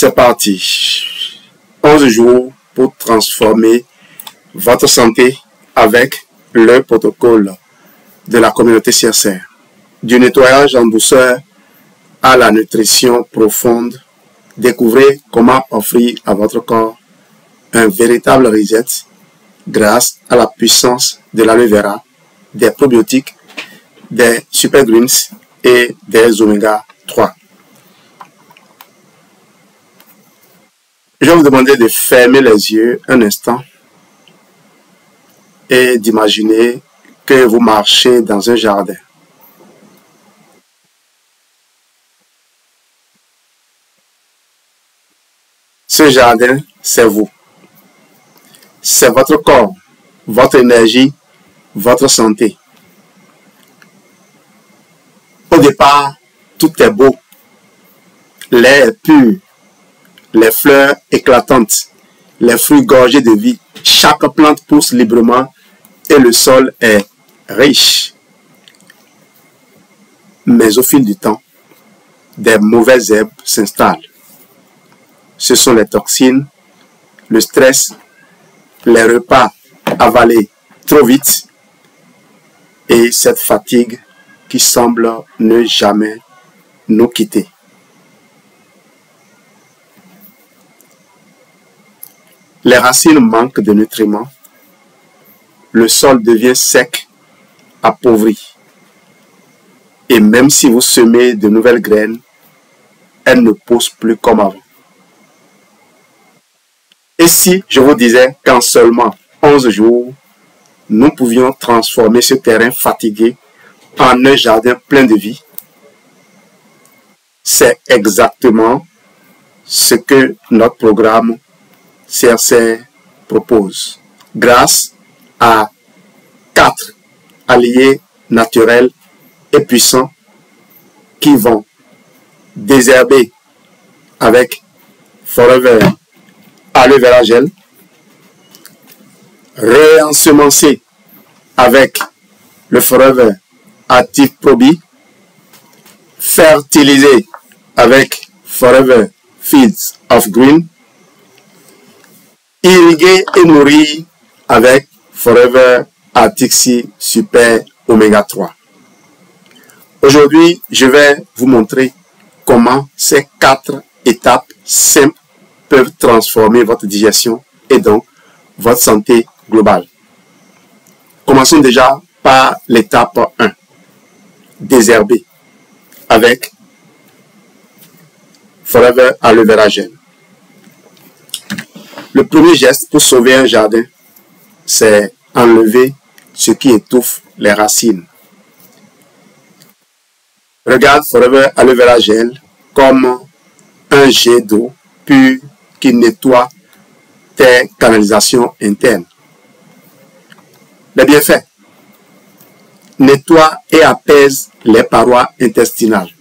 C'est parti. 11 jours pour transformer votre santé avec le protocole de la communauté CSR. Du nettoyage en douceur à la nutrition profonde, découvrez comment offrir à votre corps un véritable reset grâce à la puissance de l'aloe vera, des probiotiques, des super greens et des oméga 3. Je vais vous demander de fermer les yeux un instant et d'imaginer que vous marchez dans un jardin. Ce jardin, c'est vous. C'est votre corps, votre énergie, votre santé. Au départ, tout est beau. L'air est pur. Les fleurs éclatantes, les fruits gorgés de vie, chaque plante pousse librement et le sol est riche. Mais au fil du temps, des mauvaises herbes s'installent. Ce sont les toxines, le stress, les repas avalés trop vite et cette fatigue qui semble ne jamais nous quitter. Les racines manquent de nutriments, le sol devient sec, appauvri. Et même si vous semez de nouvelles graines, elles ne poussent plus comme avant. Et si je vous disais qu'en seulement 11 jours, nous pouvions transformer ce terrain fatigué en un jardin plein de vie? C'est exactement ce que notre programme CSR propose. Grâce à 4 alliés naturels et puissants qui vont désherber avec Forever Aloe Vera Gel, réensemencer avec le Forever Active Probi, fertiliser avec Forever Fields of Green, irriguer et nourrir avec Forever Artixi Super Oméga 3. Aujourd'hui, je vais vous montrer comment ces 4 étapes simples peuvent transformer votre digestion et donc votre santé globale. Commençons déjà par l'étape 1. Désherber avec Forever Aloe Vera Gel. Le premier geste pour sauver un jardin, c'est enlever ce qui étouffe les racines. Regarde Forever Aloe Vera Gel comme un jet d'eau pur qui nettoie tes canalisations internes. Les bienfaits: nettoie et apaise les parois intestinales.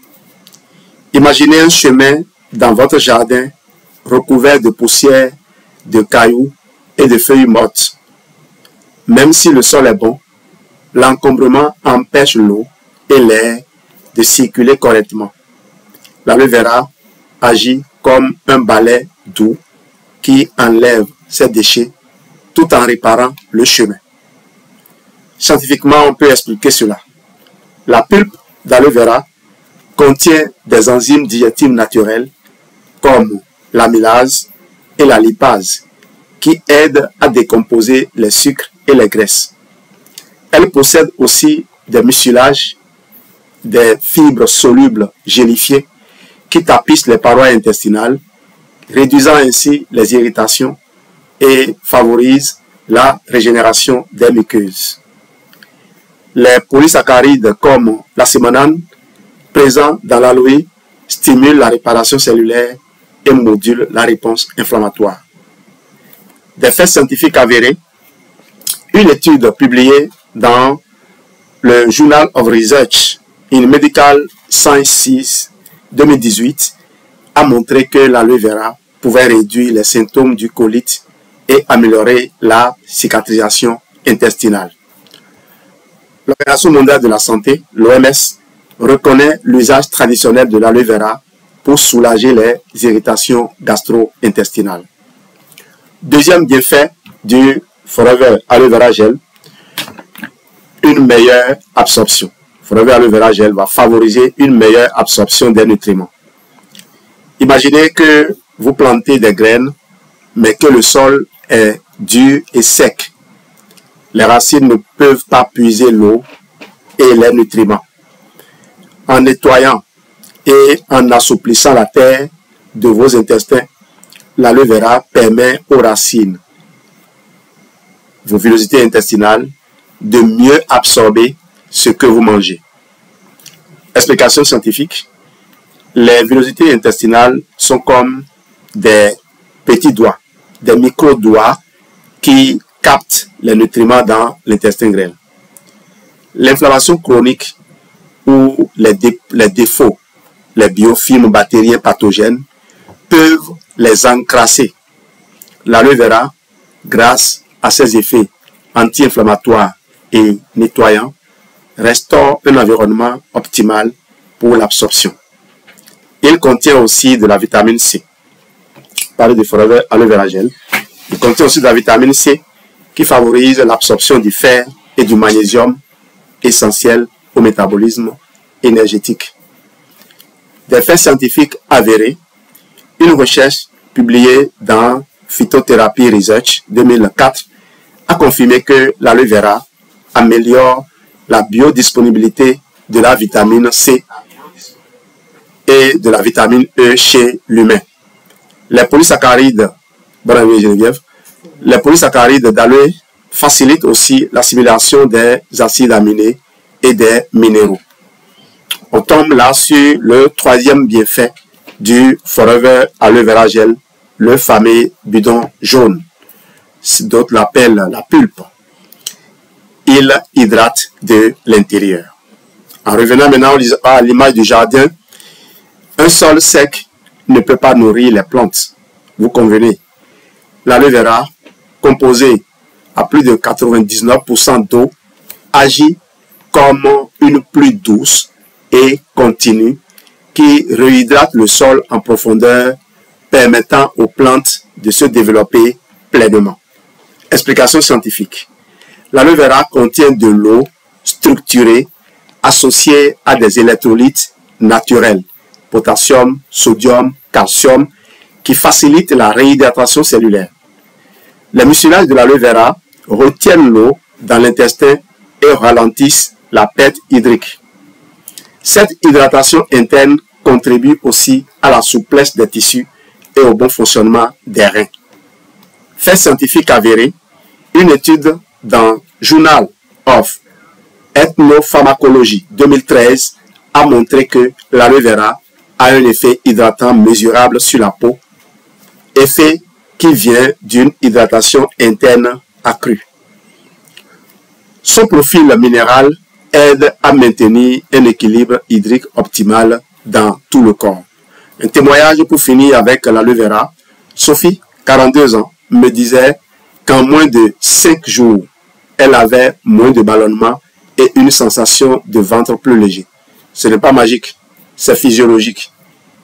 Imaginez un chemin dans votre jardin recouvert de poussière, de cailloux et de feuilles mortes. Même si le sol est bon, l'encombrement empêche l'eau et l'air de circuler correctement. L'aloe vera agit comme un balai doux qui enlève ces déchets tout en réparant le chemin. Scientifiquement, on peut expliquer cela. La pulpe d'aloe vera contient des enzymes digestives naturelles comme l'amylase et la lipase qui aident à décomposer les sucres et les graisses. Elle possède aussi des mucilages, des fibres solubles gélifiées qui tapissent les parois intestinales, réduisant ainsi les irritations et favorisent la régénération des muqueuses. Les polysaccharides comme la sémonane, présents dans l'aloe, stimulent la réparation cellulaire et modulent la réponse inflammatoire. Des faits scientifiques avérés: une étude publiée dans le Journal of Research in Medical Sciences 2018 a montré que l'aloe vera pouvait réduire les symptômes du colite et améliorer la cicatrisation intestinale. L'Organisation mondiale de la santé, l'OMS, reconnaît l'usage traditionnel de l'aloe vera pour soulager les irritations gastro-intestinales. Deuxième bienfait du Forever Aloe Vera Gel, une meilleure absorption. Forever Aloe Vera Gel va favoriser une meilleure absorption des nutriments. Imaginez que vous plantez des graines, mais que le sol est dur et sec. Les racines ne peuvent pas puiser l'eau et les nutriments. En nettoyant et en assouplissant la terre de vos intestins, l'aloe vera permet aux racines, vos villosités intestinales, de mieux absorber ce que vous mangez. Explication scientifique. Les villosités intestinales sont comme des petits doigts, des micro-doigts qui captent les nutriments dans l'intestin grêle. L'inflammation chronique ou les défauts, les biofilms bactériens pathogènes peuvent les encrasser. L'aloe vera, grâce à ses effets anti-inflammatoires et nettoyants, restaure un environnement optimal pour l'absorption. Il contient aussi de la vitamine C. Parler de Forever Aloe Vera Gel. Il contient aussi de la vitamine C qui favorise l'absorption du fer et du magnésium essentiels au métabolisme énergétique. Des faits scientifiques avérés. Une recherche publiée dans Phytotherapy Research 2004 a confirmé que l'aloe vera améliore la biodisponibilité de la vitamine C et de la vitamine E chez l'humain. Les polysaccharides, les polysaccharides d'aloe facilitent aussi l'assimilation des acides aminés et des minéraux. On tombe là sur le troisième bienfait du Forever Aloe Vera Gel, le fameux bidon jaune. D'autres l'appellent la pulpe. Il hydrate de l'intérieur. En revenant maintenant à l'image du jardin, un sol sec ne peut pas nourrir les plantes. Vous convenez? L'aloe vera, composé à plus de 99% d'eau, agit comme une pluie douce et continue qui réhydrate le sol en profondeur, permettant aux plantes de se développer pleinement. Explication scientifique. L'aloe vera contient de l'eau structurée associée à des électrolytes naturels, potassium, sodium, calcium, qui facilitent la réhydratation cellulaire. Les mucilages de l'aloe vera retiennent l'eau dans l'intestin et ralentissent la perte hydrique. Cette hydratation interne contribue aussi à la souplesse des tissus et au bon fonctionnement des reins. Fait scientifique avéré, une étude dans Journal of Ethnopharmacology 2013 a montré que l'aloe vera a un effet hydratant mesurable sur la peau, effet qui vient d'une hydratation interne accrue. Son profil minéral aide à maintenir un équilibre hydrique optimal dans tout le corps. Un témoignage pour finir avec l'aloe vera. Sophie, 42 ans, me disait qu'en moins de 5 jours, elle avait moins de ballonnement et une sensation de ventre plus léger. Ce n'est pas magique, c'est physiologique.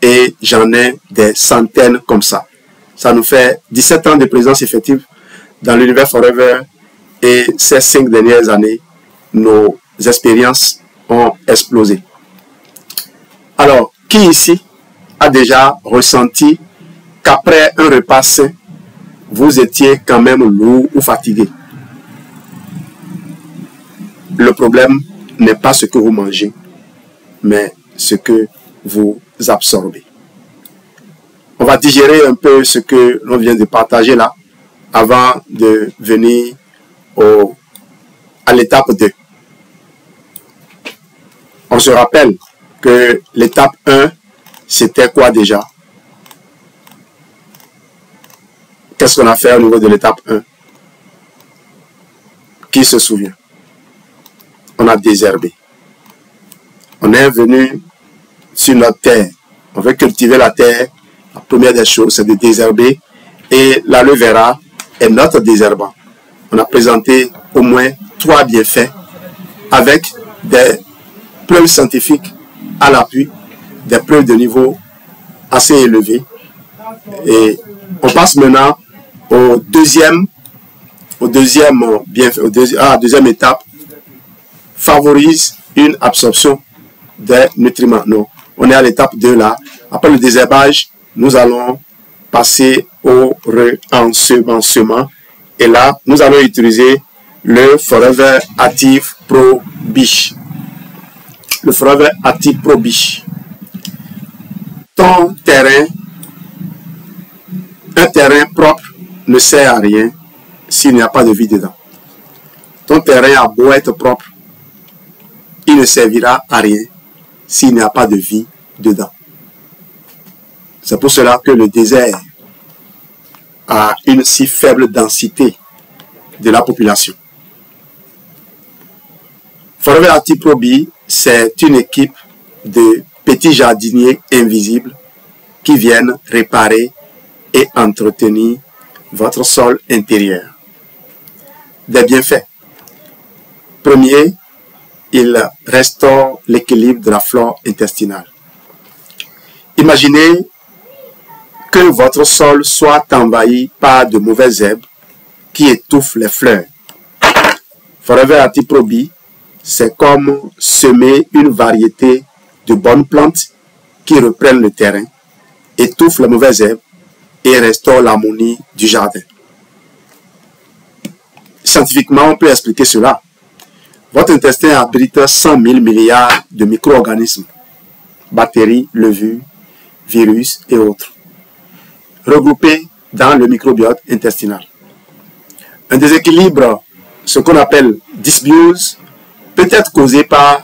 Et j'en ai des centaines comme ça. Ça nous fait 17 ans de présence effective dans l'univers Forever et ces 5 dernières années, nos expériences ont explosé. Alors, qui ici a déjà ressenti qu'après un repas sain, vous étiez quand même lourd ou fatigué? Le problème n'est pas ce que vous mangez, mais ce que vous absorbez. On va digérer un peu ce que l'on vient de partager là, avant de venir à l'étape 2. On se rappelle que l'étape 1, c'était quoi déjà? Qu'est-ce qu'on a fait au niveau de l'étape 1? Qui se souvient? On a désherbé. On est venu sur notre terre. On veut cultiver la terre. La première des choses, c'est de désherber. Et l'aloe vera est notre désherbant. On a présenté au moins 3 bienfaits avec des preuves scientifiques à l'appui, des preuves de niveau assez élevé. Et on passe maintenant au deuxième étape, favorise une absorption des nutriments. Non, on est à l'étape 2 là. Après le désherbage, nous allons passer au re-ensemencement. Et là, nous allons utiliser le Forever Active Pro Biche. Le Forever Active Pro Biche. Ton terrain, un terrain propre ne sert à rien s'il n'y a pas de vie dedans. Ton terrain a beau être propre, il ne servira à rien s'il n'y a pas de vie dedans. C'est pour cela que le désert a une si faible densité de la population. Forever Active Pro Biche, c'est une équipe de petits jardiniers invisibles qui viennent réparer et entretenir votre sol intérieur. Des bienfaits. Premier, il restaure l'équilibre de la flore intestinale. Imaginez que votre sol soit envahi par de mauvaises herbes qui étouffent les fleurs. Forever Active Pro Biche, c'est comme semer une variété de bonnes plantes qui reprennent le terrain, étouffent les mauvaises herbes et restaurent l'harmonie du jardin. Scientifiquement, on peut expliquer cela. Votre intestin abrite 100 000 milliards de micro-organismes, bactéries, levures, virus et autres, regroupés dans le microbiote intestinal. Un déséquilibre, ce qu'on appelle dysbiose, peut être causé par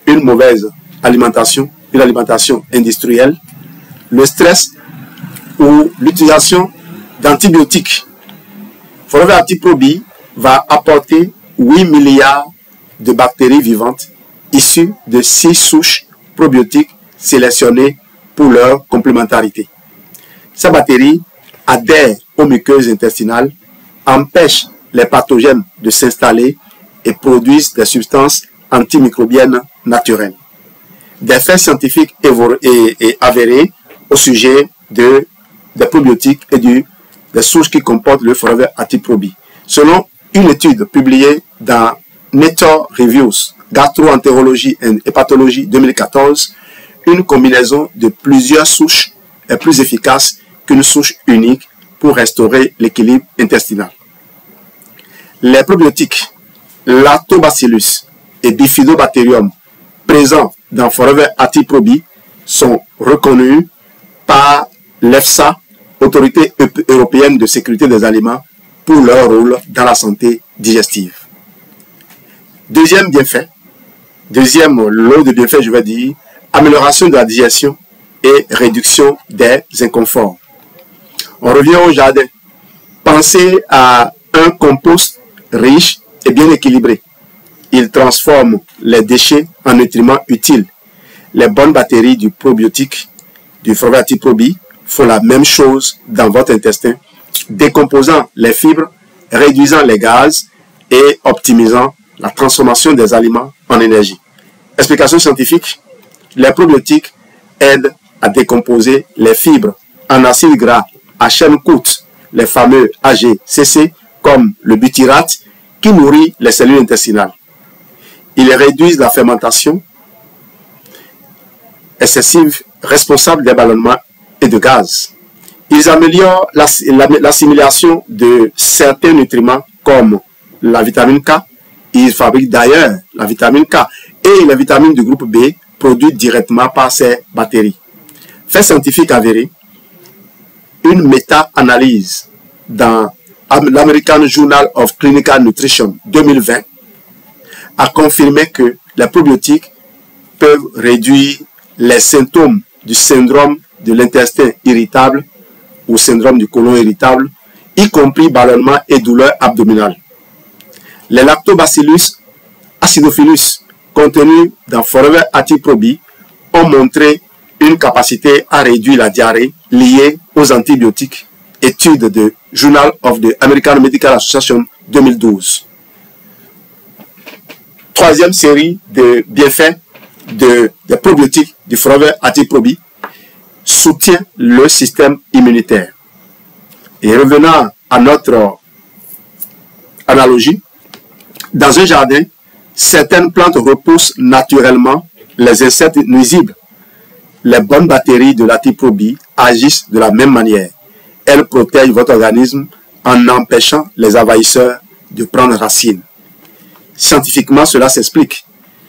une mauvaise alimentation, une alimentation industrielle, le stress ou l'utilisation d'antibiotiques. Forever Active Pro Biche va apporter 8 milliards de bactéries vivantes issues de 6 souches probiotiques sélectionnées pour leur complémentarité. Ces bactéries adhèrent aux muqueuses intestinales, empêchent les pathogènes de s'installer et produisent des substances antimicrobiennes naturelles. Des faits scientifiques et avérés au sujet des probiotiques et des souches qui comportent le Forever Active Pro Biche. Selon une étude publiée dans Nature Reviews, Gastroentérologie et Hépatologie 2014, une combinaison de plusieurs souches est plus efficace qu'une souche unique pour restaurer l'équilibre intestinal. Les probiotiques Lactobacillus et Bifidobacterium présents dans Forever Active Pro Biche sont reconnus par l'EFSA, Autorité européenne de sécurité des aliments, pour leur rôle dans la santé digestive. Deuxième bienfait, deuxième lot de bienfaits, je vais dire, amélioration de la digestion et réduction des inconforts. On revient au jardin. Pensez à un compost riche et bien équilibré. Il transforme les déchets en nutriments utiles. Les bonnes bactéries du probiotique du Forever Active Pro Biche font la même chose dans votre intestin, décomposant les fibres, réduisant les gaz et optimisant la transformation des aliments en énergie. Explication scientifique, les probiotiques aident à décomposer les fibres en acides gras à chaîne courte, les fameux AGCC, comme le butyrate, qui nourrit les cellules intestinales. Ils réduisent la fermentation excessive responsable des ballonnements et de gaz. Ils améliorent l'assimilation de certains nutriments comme la vitamine K. Ils fabriquent d'ailleurs la vitamine K et les vitamines du groupe B produites directement par ces bactéries. Fait scientifique avéré, une méta-analyse dans l'American Journal of Clinical Nutrition 2020 a confirmé que les probiotiques peuvent réduire les symptômes du syndrome de l'intestin irritable ou syndrome du côlon irritable, y compris ballonnement et douleurs abdominales. Les lactobacillus acidophilus contenus dans Forever Active Pro Biche ont montré une capacité à réduire la diarrhée liée aux antibiotiques. Étude de Journal of the American Medical Association 2012. Troisième série de bienfaits des probiotiques du Forever Active Pro Biche. soutient le système immunitaire. Et revenant à notre analogie, dans un jardin, certaines plantes repoussent naturellement les insectes nuisibles. Les bonnes bactéries de l'atiprobie agissent de la même manière. Elles protègent votre organisme en empêchant les envahisseurs de prendre racine. Scientifiquement, cela s'explique.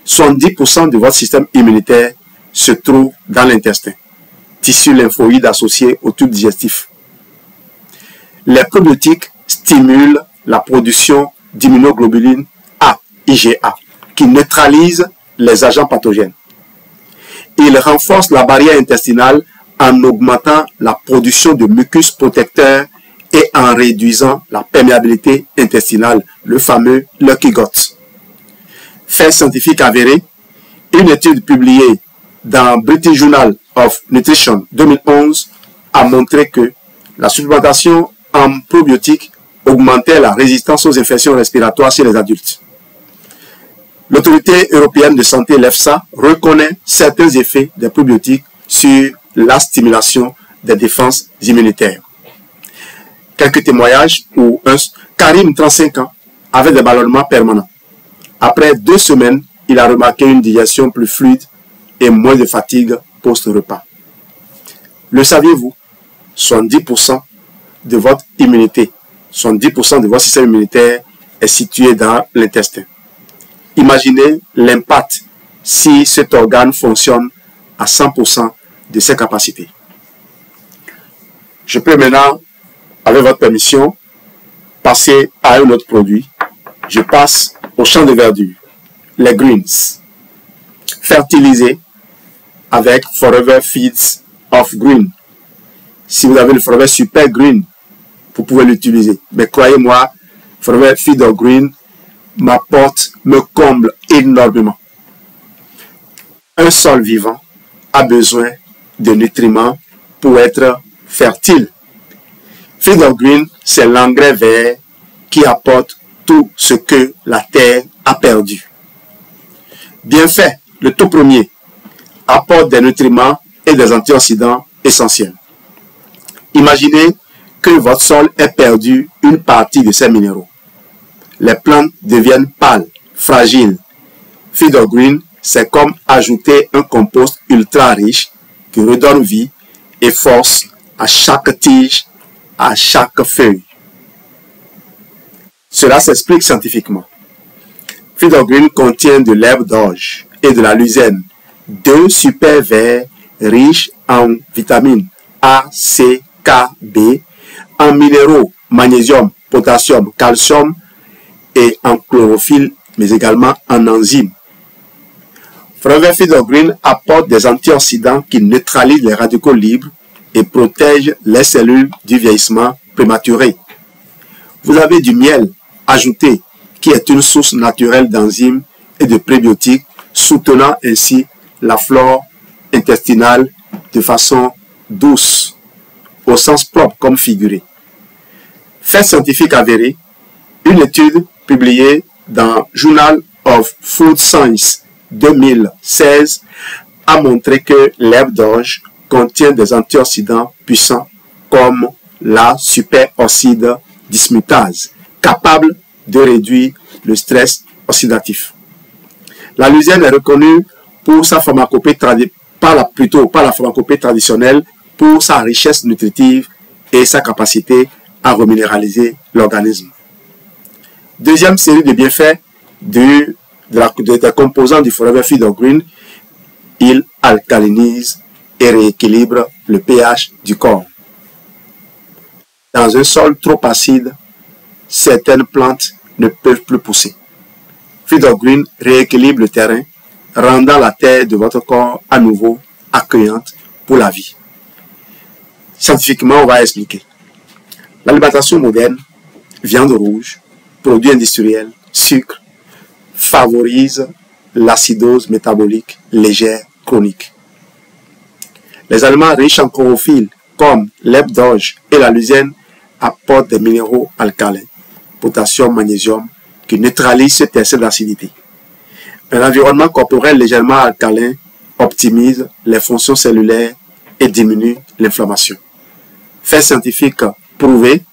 70% de votre système immunitaire se trouve dans l'intestin, tissu lymphoïde associé au tube digestif. Les probiotiques stimulent la production d'immunoglobulines A, IgA, qui neutralisent les agents pathogènes. Ils renforcent la barrière intestinale en augmentant la production de mucus protecteur et en réduisant la perméabilité intestinale, le fameux Lucky Gut. Fait scientifique avéré, une étude publiée dans British Journal of Nutrition 2011 a montré que la supplémentation en probiotiques augmentait la résistance aux infections respiratoires chez les adultes. L'autorité européenne de santé, l'EFSA, reconnaît certains effets des probiotiques sur la stimulation des défenses immunitaires. Quelques témoignages où Karim, 35 ans, avait des ballonnements permanents. Après 2 semaines, il a remarqué une digestion plus fluide et moins de fatigue post-repas. Le saviez-vous? 70% de votre immunité, 70% de votre système immunitaire est situé dans l'intestin. Imaginez l'impact si cet organe fonctionne à 100% de ses capacités. Je peux maintenant, avec votre permission, passer à un autre produit. Je passe au champ de verdure, les greens, fertilisés avec Forever Feeds of Green. Si vous avez le Forever Super Green, vous pouvez l'utiliser. Mais croyez-moi, Forever Feeds of Green m'apporte, me comble énormément. Un sol vivant a besoin de nutriments pour être fertile. Feeds of Green, c'est l'engrais vert qui apporte tout ce que la terre a perdu. Bien fait, le tout premier apporte des nutriments et des antioxydants essentiels. Imaginez que votre sol ait perdu une partie de ses minéraux. Les plantes deviennent pâles, fragiles. Feeds of Green, c'est comme ajouter un compost ultra riche qui redonne vie et force à chaque tige, à chaque feuille. Cela s'explique scientifiquement. Feeds of Green contient de l'herbe d'orge et de la luzerne, 2 super verts riches en vitamines A, C, K, B, en minéraux, magnésium, potassium, calcium et en chlorophylle, mais également en enzymes. Forever Feeds of Green apporte des antioxydants qui neutralisent les radicaux libres et protègent les cellules du vieillissement prématuré. Vous avez du miel ajouté qui est une source naturelle d'enzymes et de prébiotiques, soutenant ainsi la flore intestinale de façon douce, au sens propre comme figuré. Fait scientifique avéré, une étude publiée dans Journal of Food Science 2016 a montré que l'herbe d'orge contient des antioxydants puissants comme la superoxyde dismutase, capable de réduire le stress oxydatif. La luzerne est reconnue pour sa pharmacopée traditionnelle, pour sa richesse nutritive et sa capacité à reminéraliser l'organisme. Deuxième série de bienfaits des composants du Forever Feeds of Green, il alcalinise et rééquilibre le pH du corps. Dans un sol trop acide, certaines plantes ne peuvent plus pousser. Feeds of Green rééquilibre le terrain, rendant la terre de votre corps à nouveau accueillante pour la vie. Scientifiquement, on va expliquer. L'alimentation moderne, viande rouge, produits industriels, sucre, favorise l'acidose métabolique légère chronique. Les aliments riches en chlorophylle, comme l'herbe d'orge et la luzerne, apportent des minéraux alcalins, potassium, magnésium, qui neutralisent cet excès d'acidité. Un environnement corporel légèrement alcalin optimise les fonctions cellulaires et diminue l'inflammation. Fait scientifique prouvé,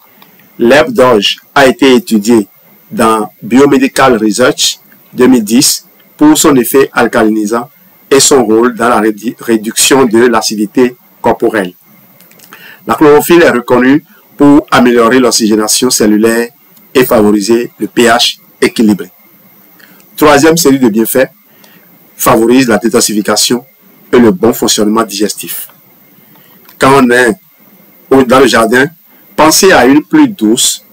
l'herbe d'orge a été étudiée dans Biomedical Research 2010 pour son effet alcalinisant et son rôle dans la réduction de l'acidité corporelle. La chlorophylle est reconnue pour améliorer l'oxygénation cellulaire et favoriser le pH équilibré. Troisième série de bienfaits, favorise la détoxification et le bon fonctionnement digestif. Quand on est dans le jardin, pensez à une pluie douce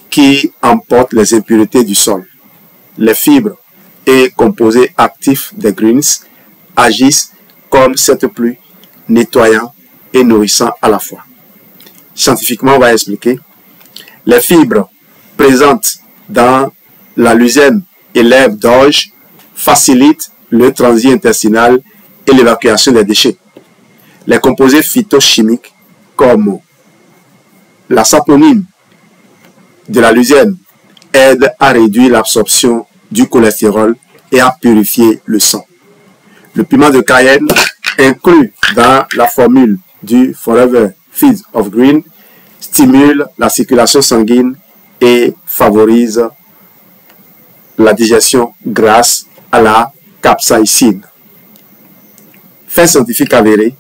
qui emporte les impuretés du sol. Les fibres et composés actifs des greens agissent comme cette pluie, nettoyant et nourrissant à la fois. Scientifiquement, on va expliquer. Les fibres présentes dans la luzerne et l'herbe d'orge facilitent le transit intestinal et l'évacuation des déchets. Les composés phytochimiques comme la saponine de la luzerne aident à réduire l'absorption du cholestérol et à purifier le sang. Le piment de Cayenne, inclus dans la formule du Forever Feeds of Green, stimule la circulation sanguine et favorise la digestion grâce à la capsaïcine. Fait scientifique avéré,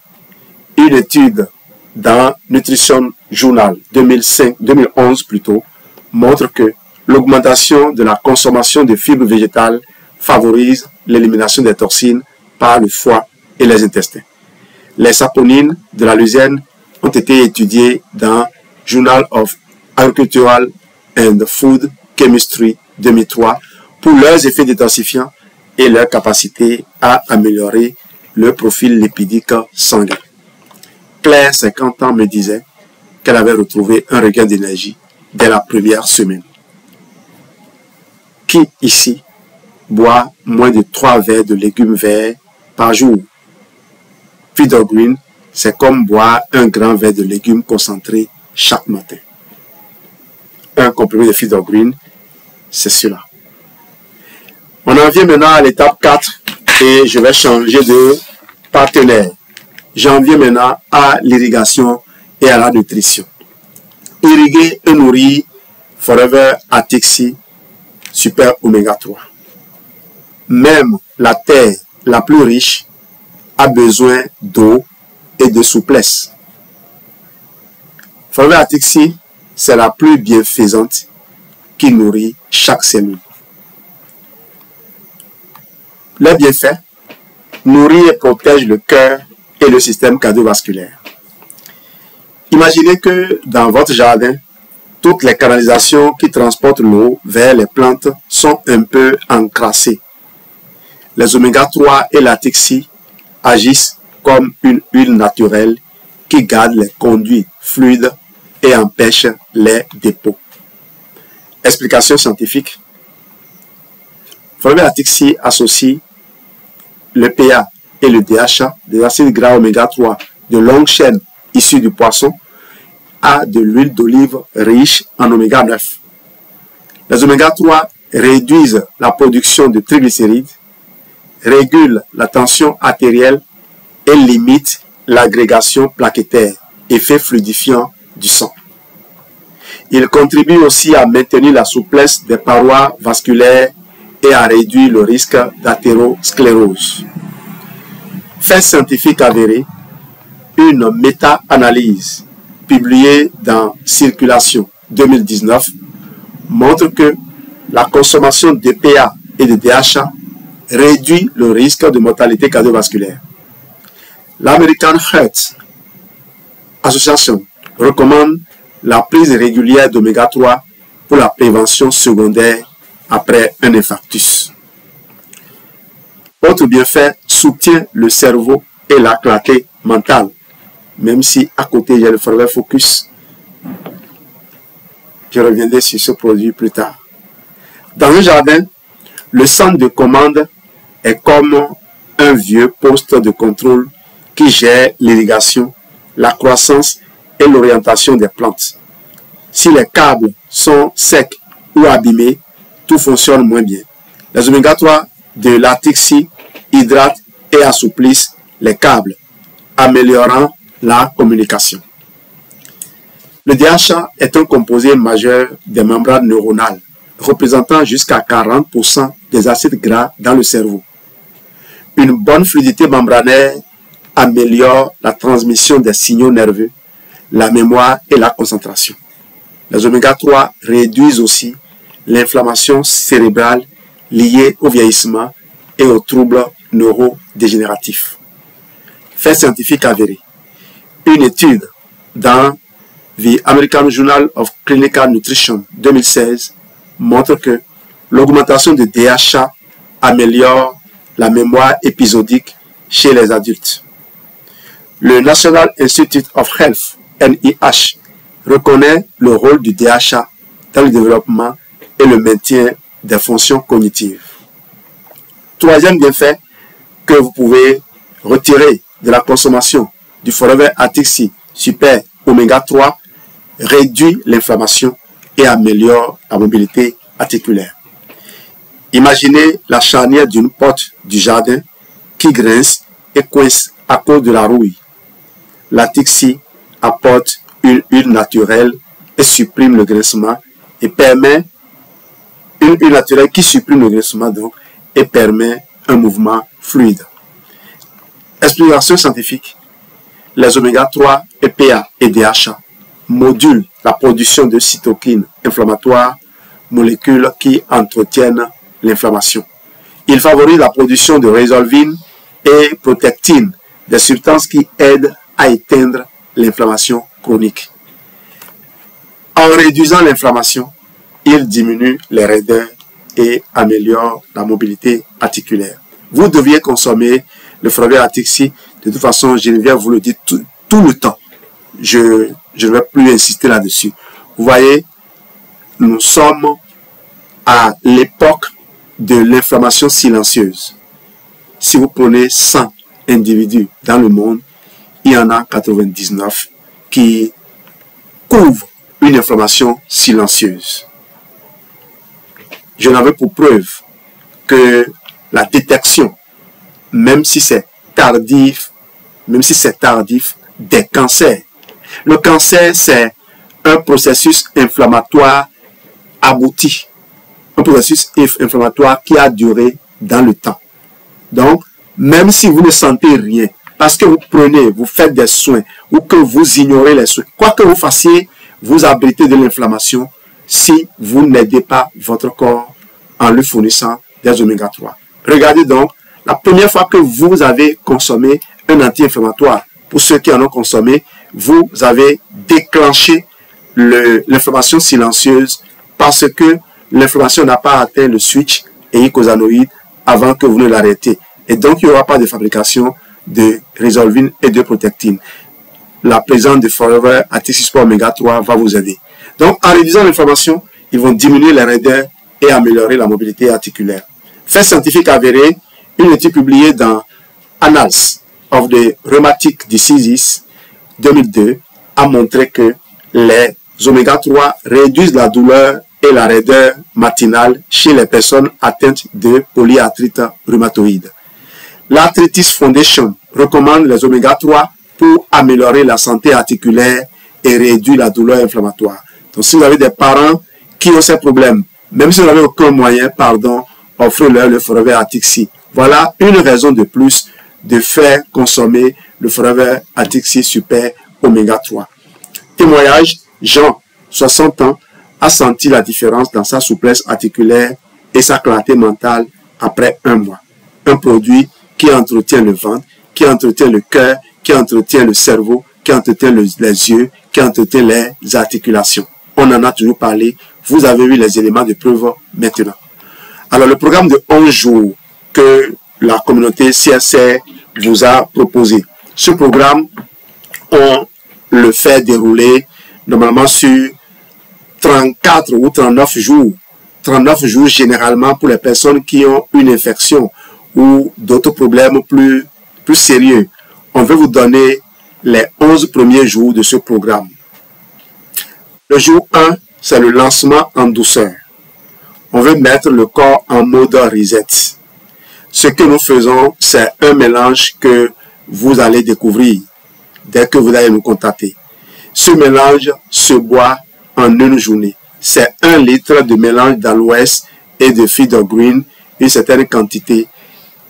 une étude dans Nutrition Journal 2011 plutôt, montre que l'augmentation de la consommation de fibres végétales favorise l'élimination des toxines par le foie et les intestins. Les saponines de la luzerne ont été étudiées dans Journal of Agricultural and Food Chemistry 2003 pour leurs effets détoxifiants et leur capacité à améliorer le profil lipidique sanguin. Claire, 50 ans, me disait qu'elle avait retrouvé un regain d'énergie dès la première semaine. Qui ici boit moins de 3 verres de légumes verts par jour? Feed of Green, c'est comme boire un grand verre de légumes concentrés chaque matin. Un comprimé de Feed of Green, c'est cela. On en vient maintenant à l'étape 4 et je vais changer de partenaire. J'en viens maintenant à l'irrigation et à la nutrition. Irriguer et nourrir Forever Atixi Super Oméga 3. Même la terre la plus riche a besoin d'eau et de souplesse. Forever Atixi, c'est la plus bienfaisante qui nourrit chaque cellule. Les bienfaits: nourrit et protège le cœur et le système cardiovasculaire. Imaginez que dans votre jardin, toutes les canalisations qui transportent l'eau vers les plantes sont un peu encrassées. Les oméga 3 et la Tixi agissent comme une huile naturelle qui garde les conduits fluides et empêche les dépôts. Explication scientifique. Forever Atixi associe le PA et le DHA, des acides gras oméga 3 de longue chaîne issus du poisson, à de l'huile d'olive riche en oméga 9. Les oméga 3 réduisent la production de triglycérides, régulent la tension artérielle et limitent l'agrégation plaquettaire, effet fluidifiant du sang. Ils contribuent aussi à maintenir la souplesse des parois vasculaires et à réduire le risque d'athérosclérose. Fait scientifique avéré, une méta-analyse publiée dans Circulation 2019 montre que la consommation de PA et de DHA réduit le risque de mortalité cardiovasculaire. L'American Heart Association recommande la prise régulière d'oméga 3 pour la prévention secondaire après un infarctus. Autre bienfait, soutient le cerveau et la clarté mentale, même si à côté il y a le Forever Focus. Je reviendrai sur ce produit plus tard. Dans un jardin, le centre de commande est comme un vieux poste de contrôle qui gère l'irrigation, la croissance et l'orientation des plantes. Si les câbles sont secs ou abîmés, tout fonctionne moins bien. Les oméga 3 de la Tixi hydratent et assouplissent les câbles, améliorant la communication. Le DHA est un composé majeur des membranes neuronales, représentant jusqu'à 40% des acides gras dans le cerveau. Une bonne fluidité membranaire améliore la transmission des signaux nerveux, la mémoire et la concentration. Les oméga 3 réduisent aussi l'inflammation cérébrale liée au vieillissement et aux troubles neurodégénératifs. Fait scientifique avéré. Une étude dans The American Journal of Clinical Nutrition 2016 montre que l'augmentation de DHA améliore la mémoire épisodique chez les adultes. Le National Institute of Health, NIH, reconnaît le rôle du DHA dans le développement et le maintien des fonctions cognitives. Troisième bienfait que vous pouvez retirer de la consommation du Forever Arctic Sea Super Oméga 3 réduit l'inflammation et améliore la mobilité articulaire. Imaginez la charnière d'une porte du jardin qui grince et coince à cause de la rouille. L'Arctic Sea apporte une huile naturelle et supprime le grincement et permet une huile naturelle qui supprime le grincement donc et permet un mouvement fluide. Explication scientifique. Les oméga 3, EPA et DHA modulent la production de cytokines inflammatoires, molécules qui entretiennent l'inflammation. Ils favorisent la production de résolvine et protectine, des substances qui aident à éteindre l'inflammation chronique. En réduisant l'inflammation, ils diminuent les raideurs et améliorent la mobilité articulaire. Vous deviez consommer le Forever Arctic Sea. De toute façon, Geneviève vous le dit tout le temps. Je ne vais plus insister là-dessus. Vous voyez, nous sommes à l'époque de l'inflammation silencieuse. Si vous prenez 100 individus dans le monde, il y en a 99 qui couvrent une inflammation silencieuse. Je n'avais pour preuve que la détection, même si c'est tardif, des cancers. Le cancer, c'est un processus inflammatoire abouti, un processus inflammatoire qui a duré dans le temps. Donc, même si vous ne sentez rien, parce que vous prenez, vous faites des soins, ou que vous ignorez les soins, quoi que vous fassiez, vous abritez de l'inflammation si vous n'aidez pas votre corps en lui fournissant des oméga 3. Regardez donc, la première fois que vous avez consommé un anti-inflammatoire, pour ceux qui en ont consommé, vous avez déclenché l'inflammation silencieuse parce que l'inflammation n'a pas atteint le switch icosanoïde avant que vous ne l'arrêtez. Et donc, il n'y aura pas de fabrication de résolvine et de protectine. La présence de Forever Arctic Sea Super Oméga 3 va vous aider. Donc, en réduisant l'inflammation, ils vont diminuer les raideurs et améliorer la mobilité articulaire. Fait scientifique avéré, une étude publiée dans Annals of the Rheumatic Diseases 2002 a montré que les oméga 3 réduisent la douleur et la raideur matinale chez les personnes atteintes de polyarthrite rhumatoïde. L'Arthritis Foundation recommande les oméga 3 pour améliorer la santé articulaire et réduire la douleur inflammatoire. Donc, si vous avez des parents qui ont ces problèmes, même si vous n'avez aucun moyen, offrez-leur le Forever Arctic Sea. Voilà une raison de plus de faire consommer le Forever Arctic Sea Super Oméga 3. Témoignage, Jean, 60 ans, a senti la différence dans sa souplesse articulaire et sa clarté mentale après un mois. Un produit qui entretient le ventre, qui entretient le cœur, qui entretient le cerveau, qui entretient les yeux, qui entretient les articulations. On en a toujours parlé. Vous avez eu les éléments de preuve maintenant. Alors, le programme de 11 jours que la communauté CSR vous a proposé. Ce programme, on le fait dérouler normalement sur 34 ou 39 jours. 39 jours généralement pour les personnes qui ont une infection ou d'autres problèmes plus sérieux. On veut vous donner les 11 premiers jours de ce programme. Le jour 1, c'est le lancement en douceur. On veut mettre le corps en mode reset. Ce que nous faisons, c'est un mélange que vous allez découvrir dès que vous allez nous contacter. Ce mélange se boit en une journée. C'est 1 litre de mélange d'aloès et de feed green, une certaine quantité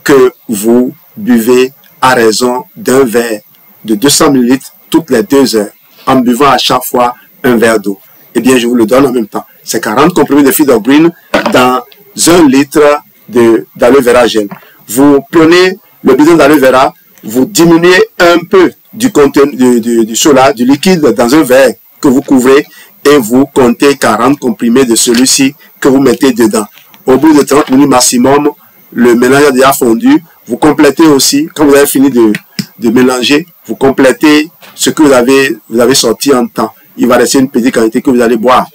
que vous buvez à raison d'un verre de 200 ml toutes les 2 heures, en buvant à chaque fois un verre d'eau. Eh bien, je vous le donne en même temps. C'est 40 comprimés de feed green dans 1 litre d'aloe vera gel. Vous prenez le bidon d'aloe vera, vous diminuez un peu du contenu du soda, du liquide dans un verre que vous couvrez et vous comptez 40 comprimés de celui-ci que vous mettez dedans. Au bout de 30 minutes maximum, le mélange a déjà fondu. Vous complétez aussi, quand vous avez fini de mélanger, vous complétez ce que vous avez sorti en temps. Il va rester une petite quantité que vous allez boire.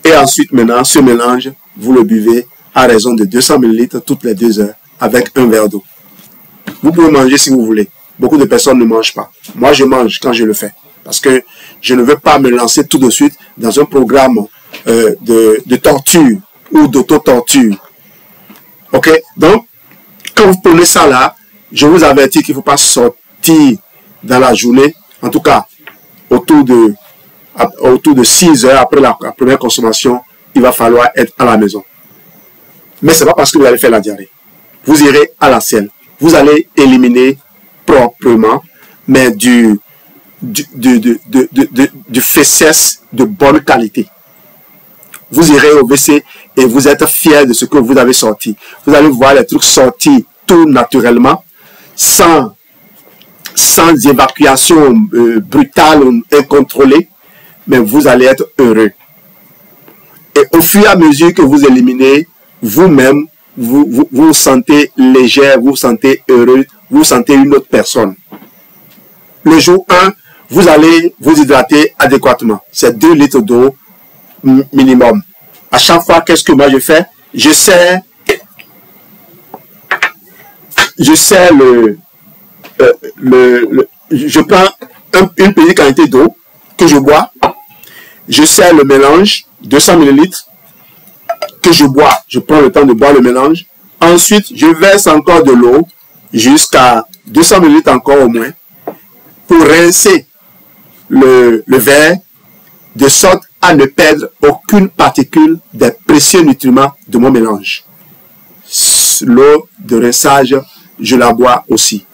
Et ensuite, maintenant, ce mélange, vous le buvez à raison de 200 ml toutes les 2 heures avec un verre d'eau. Vous pouvez manger si vous voulez. Beaucoup de personnes ne mangent pas. Moi, je mange quand je le fais. Parce que je ne veux pas me lancer tout de suite dans un programme de torture ou d'auto-torture. Ok? Donc, quand vous prenez ça là, je vous avertis qu'il ne faut pas sortir dans la journée. En tout cas, autour de 6 heures après la première consommation, il va falloir être à la maison. Mais ce n'est pas parce que vous allez faire la diarrhée. Vous irez à la selle. Vous allez éliminer proprement, mais du fesses de bonne qualité. Vous irez au WC et vous êtes fiers de ce que vous avez sorti. Vous allez voir les trucs sortis tout naturellement, sans évacuation brutale ou incontrôlée, mais vous allez être heureux. Et au fur et à mesure que vous éliminez, vous-même, vous vous sentez léger, vous vous sentez heureux, vous sentez une autre personne. Le jour 1, vous allez vous hydrater adéquatement. C'est 2 litres d'eau minimum. À chaque fois, qu'est-ce que moi je fais? Je sers je prends une petite quantité d'eau que je bois. Je sers le mélange, 200 ml, que je bois. Je prends le temps de boire le mélange. Ensuite, je verse encore de l'eau jusqu'à 200 ml encore au moins pour rincer le verre de sorte à ne perdre aucune particule des précieux nutriments de mon mélange. L'eau de rinçage, je la bois aussi.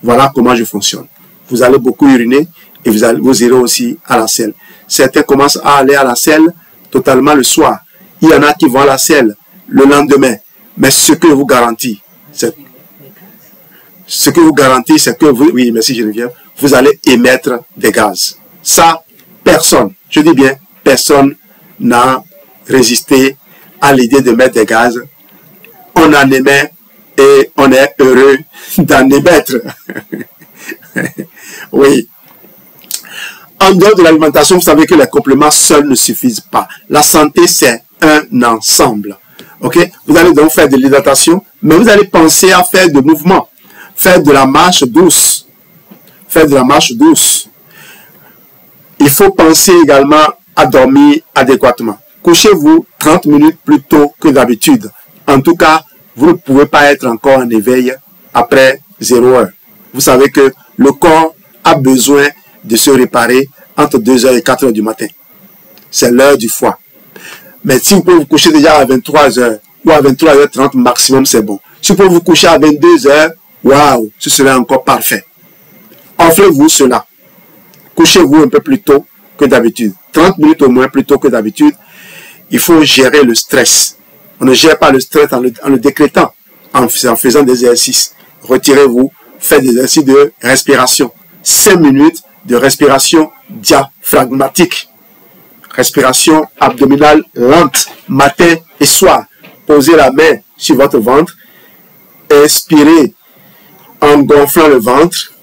Voilà comment je fonctionne. Vous allez beaucoup uriner et vous irez aussi à la selle. Certains commencent à aller à la selle totalement le soir. Il y en a qui vont à la selle le lendemain. Mais ce que je vous garantis, c'est que vous, oui, merci Geneviève, vous allez émettre des gaz. Ça, personne, je dis bien, personne n'a résisté à l'idée de mettre des gaz. On en émet et on est heureux d'en émettre. Oui. En dehors de l'alimentation, vous savez que les compléments seuls ne suffisent pas. La santé, c'est un ensemble. Ok? Vous allez donc faire de l'hydratation, mais vous allez penser à faire de mouvements. Faire de la marche douce. Faire de la marche douce. Il faut penser également à dormir adéquatement. Couchez-vous 30 minutes plus tôt que d'habitude. En tout cas, vous ne pouvez pas être encore en éveil après 0 heure. Vous savez que le corps a besoin de se réparer entre 2 heures et 4 heures du matin. C'est l'heure du foie. Mais si vous pouvez vous coucher déjà à 23 heures ou à 23h30 maximum, c'est bon. Si vous pouvez vous coucher à 22 heures, waouh, ce serait encore parfait. Offrez-vous cela. Couchez-vous un peu plus tôt que d'habitude. 30 minutes au moins plus tôt que d'habitude. Il faut gérer le stress. On ne gère pas le stress en le décrétant, en faisant des exercices. Retirez-vous, faites des exercices de respiration. 5 minutes de respiration diaphragmatique. Respiration abdominale lente, matin et soir. Posez la main sur votre ventre. Expirez en gonflant le ventre.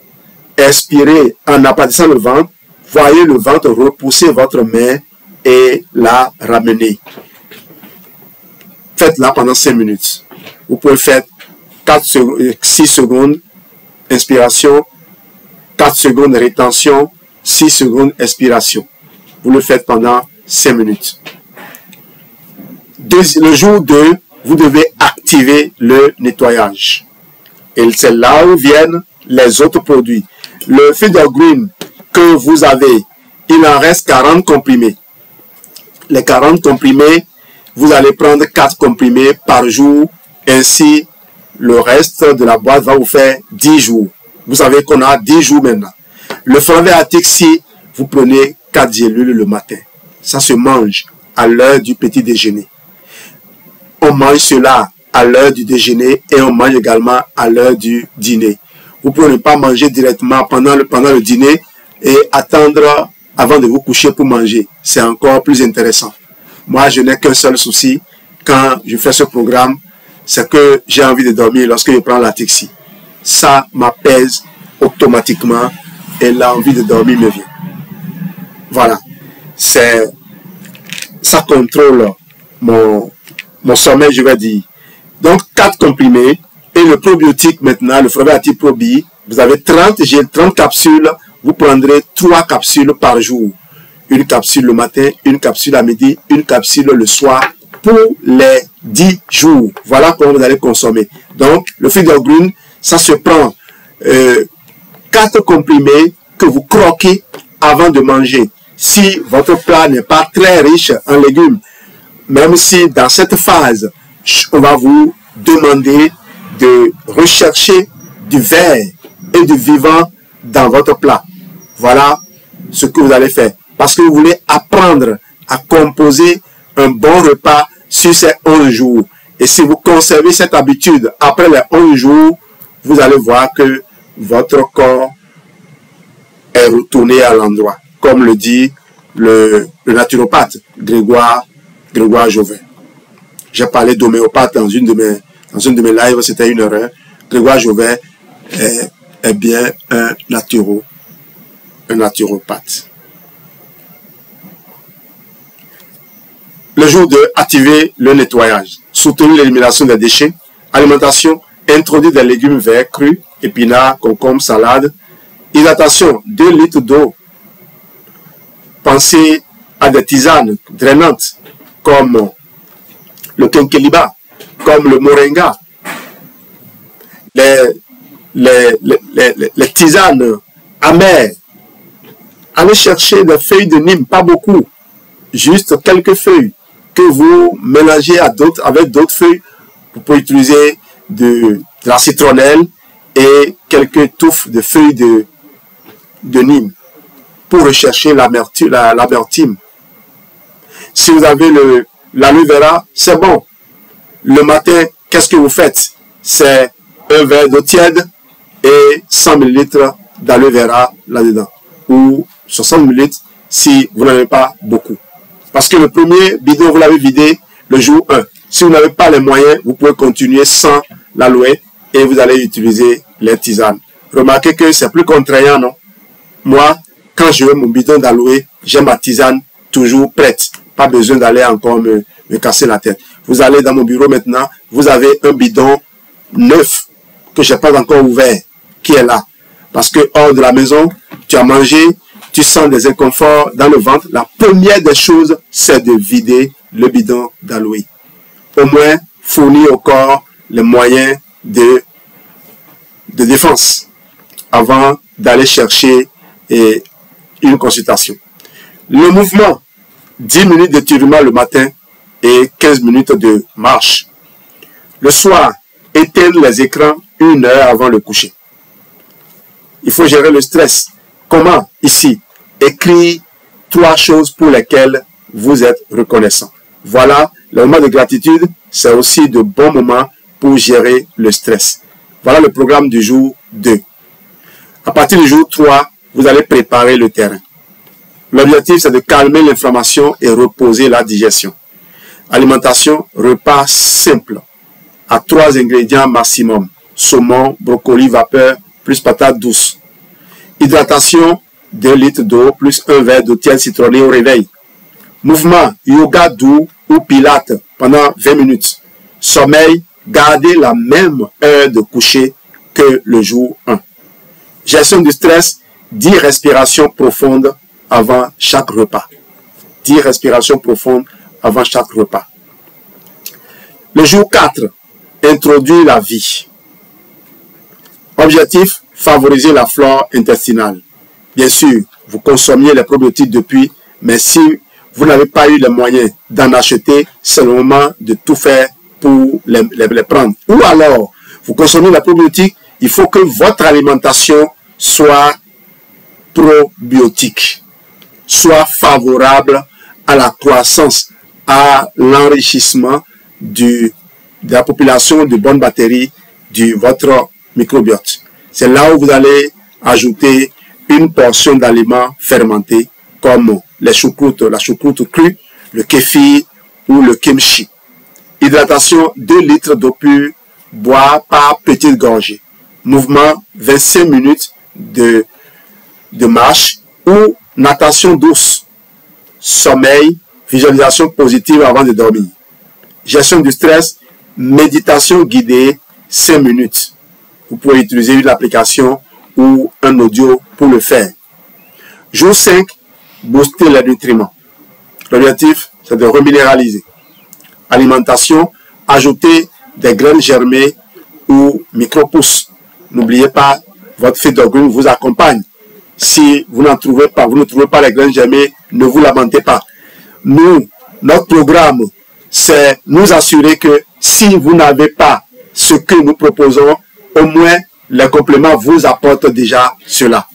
Expirez en aplatissant le ventre. Voyez le ventre repousser votre main et la ramener. Faites-la pendant 5 minutes. Vous pouvez faire 6 secondes inspiration, 4 secondes rétention, 6 secondes expiration. Vous le faites pendant 5 minutes. Le jour 2, vous devez activer le nettoyage. Et c'est là où viennent les autres produits. Le Feeder Green que vous avez, il en reste 40 comprimés. Les 40 comprimés, vous allez prendre 4 comprimés par jour. Ainsi, le reste de la boîte va vous faire 10 jours. Vous savez qu'on a 10 jours maintenant. Le Fravéatic, si vous prenez 4 gélules le matin, ça se mange à l'heure du petit déjeuner. On mange cela à l'heure du déjeuner et on mange également à l'heure du dîner. Vous pouvez ne pas manger directement pendant le dîner et attendre avant de vous coucher pour manger. C'est encore plus intéressant. Moi, je n'ai qu'un seul souci quand je fais ce programme, c'est que j'ai envie de dormir lorsque je prends la taxi. Ça m'apaise automatiquement et l'envie de dormir me vient. Voilà. Ça contrôle mon sommeil, je vais dire. Donc, 4 comprimés et le probiotique maintenant, le Fravéatic Probi. Vous avez 30 capsules. Vous prendrez 3 capsules par jour. Une capsule le matin, une capsule à midi, une capsule le soir pour les 10 jours. Voilà comment vous allez consommer. Donc, le Feeder Green, ça se prend 4 comprimés que vous croquez avant de manger. Si votre plat n'est pas très riche en légumes, même si dans cette phase, on va vous demander de rechercher du vert et du vivant dans votre plat. Voilà ce que vous allez faire. Parce que vous voulez apprendre à composer un bon repas sur ces 11 jours. Et si vous conservez cette habitude après les 11 jours, vous allez voir que votre corps est retourné à l'endroit. Comme le dit le naturopathe Grégoire Jovet. J'ai parlé d'homéopathe dans une de mes lives, c'était une erreur. Grégoire Jovet est bien un naturopathe. Le jour 2, activer le nettoyage, soutenir l'élimination des déchets, alimentation, introduire des légumes verts, crus, épinards, concombres, salades, hydratation, 2 litres d'eau. Pensez à des tisanes drainantes comme le kenkeliba, comme le moringa, les tisanes amères. Allez chercher des feuilles de Nîmes, pas beaucoup, juste quelques feuilles que vous mélangez avec d'autres feuilles. Vous pouvez utiliser de la citronnelle et quelques touffes de feuilles de Nîmes pour rechercher l'amertume. Si vous avez l'aloe vera, c'est bon. Le matin, qu'est-ce que vous faites? C'est un verre d'eau tiède et 100 ml d'aloe vera là-dedans. Ou 60 ml si vous n'avez pas beaucoup. Parce que le premier bidon, vous l'avez vidé le jour 1. Si vous n'avez pas les moyens, vous pouvez continuer sans l'aloe et vous allez utiliser les tisanes. Remarquez que c'est plus contraignant, non? Moi, quand je veux mon bidon d'aloe, j'ai ma tisane toujours prête. Pas besoin d'aller encore me casser la tête. Vous allez dans mon bureau maintenant, vous avez un bidon neuf que je n'ai pas encore ouvert, qui est là. Parce que hors de la maison, tu as mangé, tu sens des inconforts dans le ventre. La première des choses, c'est de vider le bidon d'aloe. Au moins, fournir au corps les moyens de défense avant d'aller chercher une consultation. Le mouvement, 10 minutes d'étirement le matin et 15 minutes de marche. Le soir, éteindre les écrans 1 heure avant le coucher. Il faut gérer le stress. Comment? Ici, écrire 3 choses pour lesquelles vous êtes reconnaissant. Voilà, le moment de gratitude, c'est aussi de bons moments pour gérer le stress. Voilà le programme du jour 2. À partir du jour 3, vous allez préparer le terrain. L'objectif, c'est de calmer l'inflammation et reposer la digestion. Alimentation, repas simple, à 3 ingrédients maximum. Saumon, brocoli vapeur, plus patate douce. Hydratation, 2 litres d'eau, plus 1 verre d'eau tiède citronnée au réveil. Mouvement, yoga doux ou pilates pendant 20 minutes. Sommeil, gardez la même heure de coucher que le jour 1. Gestion du stress, 10 respirations profondes avant chaque repas. 10 respirations profondes avant chaque repas. Le jour 4, introduire la vie. Objectif, favoriser la flore intestinale. Bien sûr, vous consommiez les probiotiques depuis, mais si vous n'avez pas eu les moyens d'en acheter, c'est le moment de tout faire pour les prendre. Ou alors, vous consommez la probiotique, il faut que votre alimentation soit probiotique, soit favorable à la croissance, à l'enrichissement de la population de bonnes bactéries de votre microbiote. C'est là où vous allez ajouter une portion d'aliments fermentés comme les choucroutes, la choucroute crue, le kéfir ou le kimchi. Hydratation 2 litres d'eau pure, boire par petites gorgées. Mouvement 25 minutes de marche ou natation douce. Sommeil, visualisation positive avant de dormir. Gestion du stress, méditation guidée 5 minutes. Vous pouvez utiliser une application ou un audio pour le faire. Jour 5, booster les nutriments. L'objectif, c'est de reminéraliser. Alimentation, ajouter des graines germées ou micro-pousses. N'oubliez pas, votre feed green vous accompagne. Si vous n'en trouvez pas, vous ne trouvez pas les graines germées, ne vous lamentez pas. Nous, notre programme, c'est nous assurer que si vous n'avez pas ce que nous proposons, au moins les compléments vous apportent déjà cela.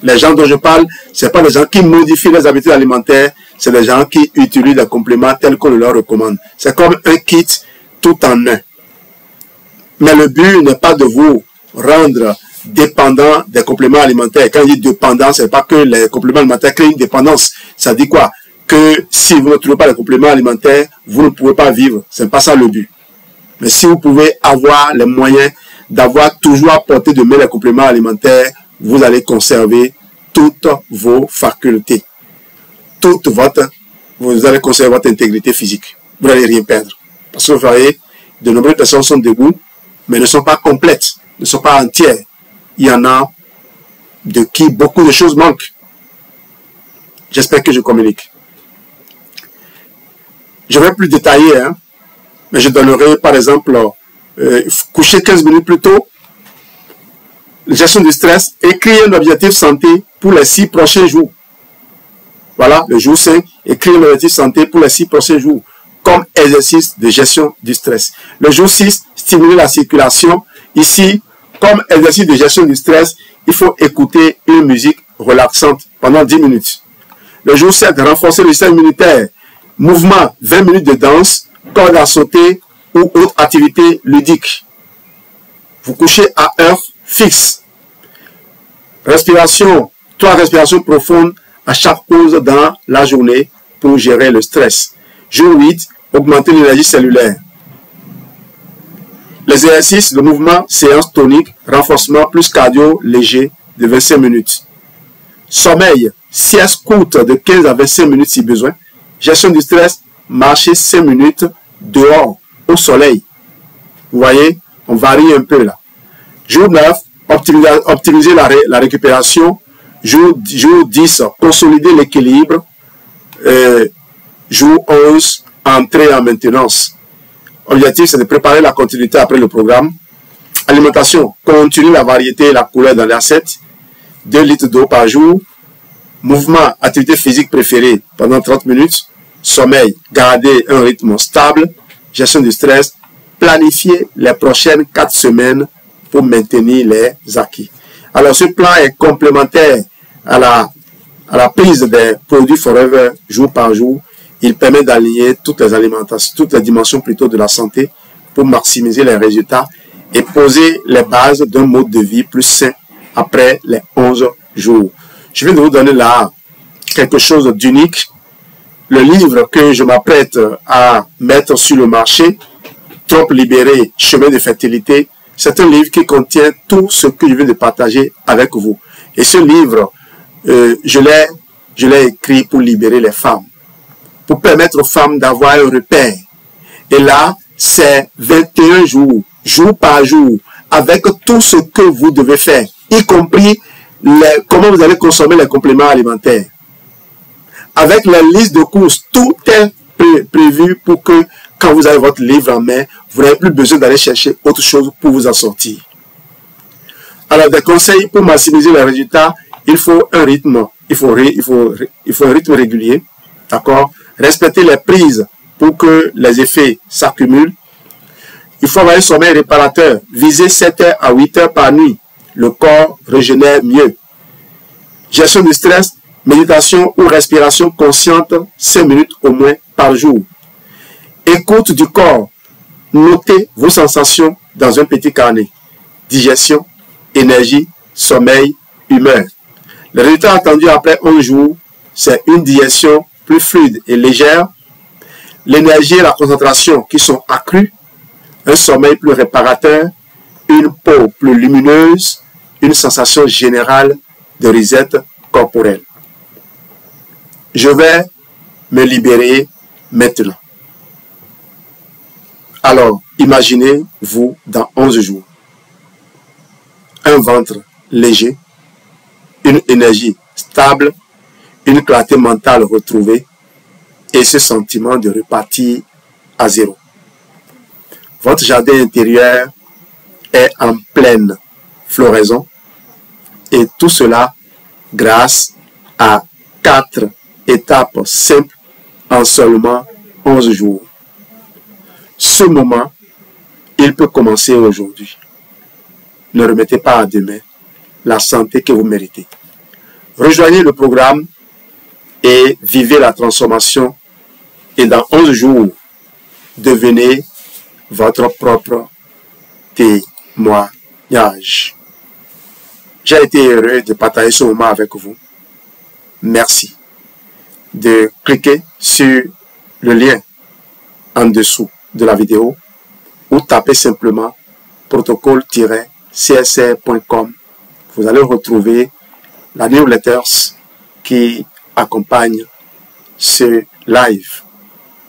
Les gens dont je parle, ce n'est pas des gens qui modifient les habitudes alimentaires, c'est des gens qui utilisent des compléments tels qu'on leur recommande. C'est comme un kit tout en un. Mais le but n'est pas de vous rendre dépendant des compléments alimentaires. Quand je dis dépendant, ce n'est pas que les compléments alimentaires créent une dépendance. Ça dit quoi? Que si vous ne trouvez pas les compléments alimentaires, vous ne pouvez pas vivre. Ce n'est pas ça le but. Mais si vous pouvez avoir les moyens d'avoir toujours à portée de main les compléments alimentaires, vous allez conserver toutes vos facultés. Vous allez conserver votre intégrité physique. Vous n'allez rien perdre. Parce que vous voyez, de nombreuses personnes sont debout, mais ne sont pas complètes, ne sont pas entières. Il y en a de qui beaucoup de choses manquent. J'espère que je communique. Je vais plus détailler, hein, mais je donnerai par exemple coucher 15 minutes plus tôt, gestion du stress, écrire un objectif santé pour les 6 prochains jours. Voilà, le jour 5, écrire un objectif santé pour les 6 prochains jours, comme exercice de gestion du stress. Le jour 6, stimuler la circulation. Ici, comme exercice de gestion du stress, il faut écouter une musique relaxante pendant 10 minutes. Le jour 7, renforcer le système immunitaire. Mouvement, 20 minutes de danse, corde à sauter ou autre activité ludique. Vous couchez à heure fixe. Respiration, 3 respirations profondes à chaque pause dans la journée pour gérer le stress. Jour 8, augmenter l'énergie cellulaire. Les exercices, le mouvement, séance tonique, renforcement plus cardio léger de 25 minutes. Sommeil, sieste courte de 15 à 25 minutes si besoin. Gestion du stress, marcher 5 minutes dehors, au soleil. Vous voyez, on varie un peu là. Jour 9, optimiser la récupération. Jour 10, consolider l'équilibre. Jour 11, entrer en maintenance. Objectif, c'est de préparer la continuité après le programme. Alimentation, continuer la variété et la couleur dans l'assiette. 2 litres d'eau par jour. Mouvement, activité physique préférée pendant 30 minutes. Sommeil, garder un rythme stable. Gestion du stress, planifier les prochaines 4 semaines pour maintenir les acquis. Alors, ce plan est complémentaire à la prise des produits Forever jour par jour. Il permet d'aligner toutes les alimentations, toutes les dimensions plutôt de la santé pour maximiser les résultats et poser les bases d'un mode de vie plus sain après les 11 jours. Je viens de vous donner là quelque chose d'unique. Le livre que je m'apprête à mettre sur le marché, Trop libéré, chemin de fertilité, c'est un livre qui contient tout ce que je viens de partager avec vous. Et ce livre, je l'ai écrit pour libérer les femmes, pour permettre aux femmes d'avoir un repère. Et là, c'est 21 jours, jour par jour, avec tout ce que vous devez faire, y compris comment vous allez consommer les compléments alimentaires. Avec la liste de courses, tout est prévu pour que quand vous avez votre livre en main, vous n'avez plus besoin d'aller chercher autre chose pour vous en sortir. Alors, des conseils pour maximiser les résultats, il faut un rythme, il faut un rythme régulier, d'accord? Respecter les prises pour que les effets s'accumulent. Il faut avoir un sommeil réparateur, viser 7 heures à 8 heures par nuit. Le corps régénère mieux. Gestion du stress, méditation ou respiration consciente 5 minutes au moins par jour. Écoute du corps. Notez vos sensations dans un petit carnet. Digestion, énergie, sommeil, humeur. Le résultat attendu après 11 jours, c'est une digestion plus fluide et légère, l'énergie et la concentration qui sont accrues, un sommeil plus réparateur, une peau plus lumineuse, une sensation générale de reset corporel. Je vais me libérer maintenant. Alors, imaginez-vous dans 11 jours. Un ventre léger, une énergie stable, une clarté mentale retrouvée et ce sentiment de repartir à zéro. Votre jardin intérieur est en pleine floraison et tout cela grâce à 4 étapes simples en seulement 11 jours. Ce moment, il peut commencer aujourd'hui. Ne remettez pas à demain la santé que vous méritez. Rejoignez le programme et vivez la transformation. Et dans 11 jours, devenez votre propre témoignage. J'ai été heureux de partager ce moment avec vous. Merci de cliquer sur le lien en dessous de la vidéo ou tapez simplement protocole-csr.com. Vous allez retrouver la newsletter qui accompagne ce live.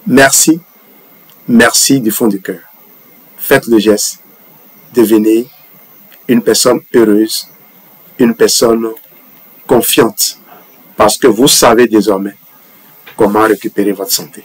Merci, merci du fond du cœur. Faites le geste, devenez une personne heureuse, une personne confiante, parce que vous savez désormais comment récupérer votre santé.